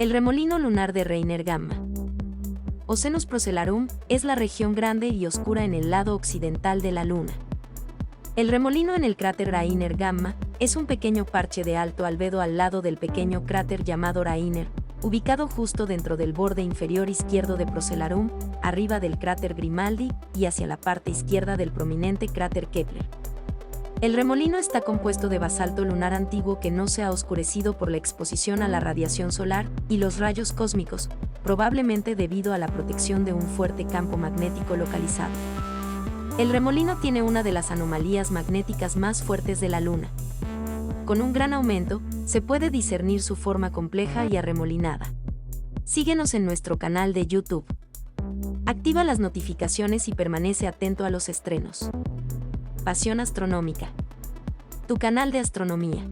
El remolino lunar de Reiner Gamma. Oceanus Procellarum es la región grande y oscura en el lado occidental de la Luna. El remolino en el cráter Reiner Gamma es un pequeño parche de alto albedo al lado del pequeño cráter llamado Reiner, ubicado justo dentro del borde inferior izquierdo de Procellarum, arriba del cráter Grimaldi y hacia la parte izquierda del prominente cráter Kepler. El remolino está compuesto de basalto lunar antiguo que no se ha oscurecido por la exposición a la radiación solar y los rayos cósmicos, probablemente debido a la protección de un fuerte campo magnético localizado. El remolino tiene una de las anomalías magnéticas más fuertes de la Luna. Con un gran aumento, se puede discernir su forma compleja y arremolinada. Síguenos en nuestro canal de YouTube. Activa las notificaciones y permanece atento a los estrenos. Pasión Astronómica. Tu canal de astronomía.